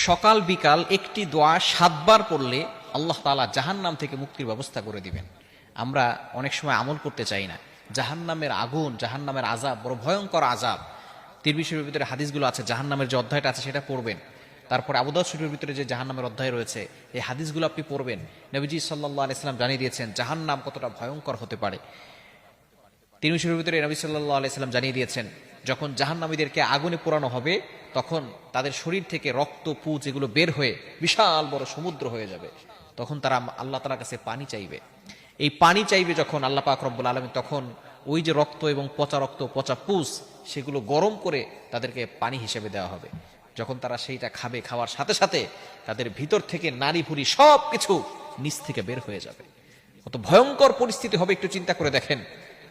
সকাল বিকাল একটি দোয়া 7 বার পড়লে আল্লাহ তাআলা জাহান্নাম থেকে মুক্তির ব্যবস্থা করে দিবেন। আমরা অনেক সময় আমল করতে চাই না। জাহান্নামের আগুন, জাহান্নামের আযাব বড় ভয়ঙ্কর আযাব। তিরমিজি শরীফের ভিতরে হাদিসগুলো আছে, জাহান্নামের যে অধ্যায়টা আছে সেটা পড়বেন। তারপর আবু দাউদ শরীফের ভিতরে যে জাহান্নামের অধ্যায় রয়েছে, এই হাদিসগুলো আপনি পড়বেন। নবীজি সাল্লাল্লাহু আলাইহি সাল্লাম জানিয়ে দিয়েছেন জাহান্নাম কতটা ভয়ঙ্কর হতে পারে। তিরমিজি শরীফের ভিতরে নবী সাল্লাল্লাহু আলাইহি সাল্লাম জানিয়ে দিয়েছেন, যখন জাহান্নামীদেরকে আগুনে পোড়ানো হবে তখন তাদের শরীর থেকে রক্ত, পুঁজ এগুলো বের হয়ে বিশাল বড় সমুদ্র হয়ে যাবে। তখন তারা আল্লাহ তাআলার কাছে পানি চাইবে। এই পানি চাইবে যখন আল্লাহ পাক রব্বুল আলামিন, তখন ওই যে রক্ত এবং পচা রক্ত, পচা পুঁজ, সেগুলো গরম করে তাদেরকে পানি হিসেবে দেওয়া হবে। যখন তারা সেইটা খাবে, খাওয়ার সাথে সাথে তাদের ভিতর থেকে নারী ভুঁড়ি সব কিছু নিচ থেকে বের হয়ে যাবে। কত ভয়ঙ্কর পরিস্থিতি হবে একটু চিন্তা করে দেখেন।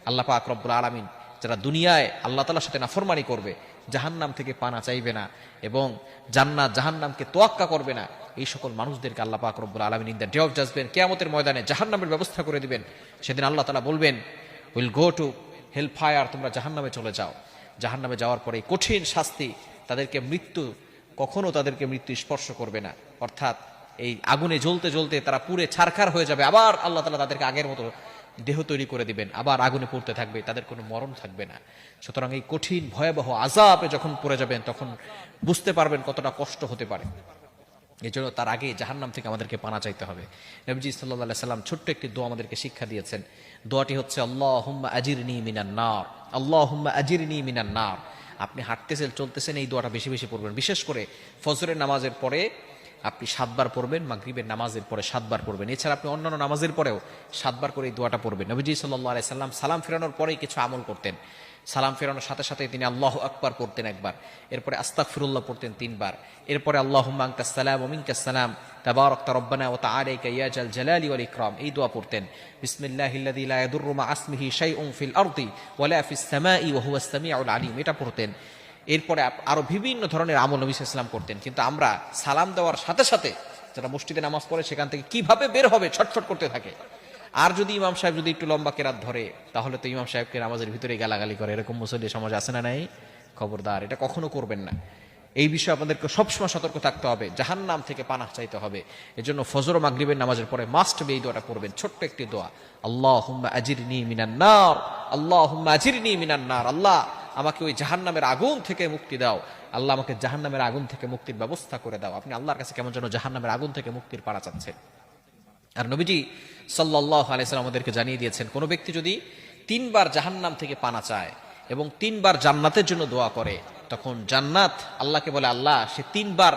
আল্লাহ পাক রব্বুল আলামিন যারা দুনিয়ায় আল্লাহ তাআলার সাথে নাফরমানি করবে, জাহান্নাম থেকে পানা চাইবে না এবং জান্নাত জাহান্নামকে তোয়াক্কা করবে না, এই সকল মানুষদেরকে আল্লাহ পাক রব্বুল আলামিন in the day of judgement, কিয়ামতের ময়দানে জাহান্নামের ব্যবস্থা করে দিবেন। সেদিন আল্লাহ তাআলা বলবেন, will go to hell fire, তোমরা জাহান্নামে চলে যাও। জাহান্নামে যাওয়ার পরে কঠিন শাস্তি, তাদেরকে মৃত্যু, কখনো তাদেরকে মৃত্যু স্পর্শ করবে না। অর্থাৎ এই আগুনে জ্বলতে জ্বলতে তারা পুড়ে ছারখার হয়ে যাবে। আবার আল্লাহ তাআলা তাদেরকে আগের মতো দেহ তৈরি করে দিবেন, আবার আগুনে পড়তে থাকবে, তাদের কোনো মরণ থাকবে না। সুতরাং এই কঠিন ভয়াবহ আযাবে যখন পড়ে যাবেন তখন বুঝতে পারবেন কতটা কষ্ট হতে পারে। এই জন্য তার আগে জাহান্নাম থেকে আমাদেরকে পানা চাইতে হবে। নবীজি সাল্লাল্লাহু আলাইহি সাল্লাম ছোট্ট একটি দোয়া আমাদেরকে শিক্ষা দিয়েছেন। দোয়াটি হচ্ছে আল্লাহুম্মা আজিরনি মিনান নার, আল্লাহুম্মা আজিরনি মিনান নার। আপনি হাঁটতেছেন, চলতেছেন, এই দোয়াটা বেশি বেশি পড়বেন। বিশেষ করে ফজরের নামাজের পরে আপনি 7 বার পড়বেন, মাগরিবের নামাজের পরে 7 বার পড়বেন। এছাড়া আপনি অন্যান্য নামাজের পরেও 7 বার করে এই দোয়াটা পড়বেন। নবীজি সাল্লাল্লাহু আলাইহি সাল্লাম সালাম ফেরানোর পরেই কিছু আমল করতেন। সালাম ফেরানোর সাথে সাথে তিনি আল্লাহু আকবার পড়তেন একবার, এরপরে আস্তাগফিরুল্লাহ পড়তেন 3 বার, এরপরে আল্লাহুম্মা আনতাস সালাম ওয়া মিনকাস সালাম তাবারাকতা রব্বানা ওয়া তাআলাকা ইয়া জাল জালালি ওয়াল ইকরাম, এই দোয়া পড়তেন। বিসমিল্লাহিল্লাযী লা ইয়াদুররু মা আসমিহি শাইউন ফিল আরদি ওয়া লা ফিস সামাই ওয়া হুয়াস সামিউল আলিম, এটা পড়তেন। এরপরে আরো বিভিন্ন ধরনের আমল নবী সাল্লাল্লাহু আলাইহি ওয়াসাল্লাম করতেন। কিন্তু আমরা সালাম দেওয়ার সাথে সাথে যারা মসজিদে নামাজ পড়ে সেখান থেকে কিভাবে বের হবে ছটফট করতে থাকে। আর যদি ইমাম সাহেব যদি একটু লম্বা কেরাত ধরে, তাহলে তো ইমাম সাহেবকে নামাজের ভিতরে গালাগালি করে, এরকম মুসল্লি সমাজ আছে না নাই? খবরদার, এটা কখনো করবেন না। এই বিষয়ে আপনাদেরকে সবসময় সতর্ক থাকতে হবে, জাহান্নাম থেকে পানাহ চাইতে হবে। এজন্য ফজর ও মাগরিবের নামাজের পরে মাস্ট বি এই দোয়াটা পড়বেন, ছোট্ট একটি দোয়া, আল্লাহুম্মা আজিরনি মিনান নার, আল্লাহুম্মা আজিরনি মিনান নার। আল্লাহ আমাকে ওই জাহান্নামের আগুন থেকে মুক্তি দাও, আল্লাহ আমাকে জাহান্নামের আগুন থেকে মুক্তির ব্যবস্থা করে দাও। আপনি আল্লাহর কাছে কেমন যেন জাহান্নামের আগুন থেকে মুক্তির পানা চাচ্ছেন। আর নবীজি সাল্লাল্লাহু আলাইহি সাল্লাম আমাদেরকে জানিয়ে দিয়েছেন, কোন ব্যক্তি যদি 3 বার জাহান্নাম থেকে পানা চায় এবং 3 বার জান্নাতের জন্য দোয়া করে, তখন জান্নাত আল্লাহকে বলে, আল্লাহ সে 3 বার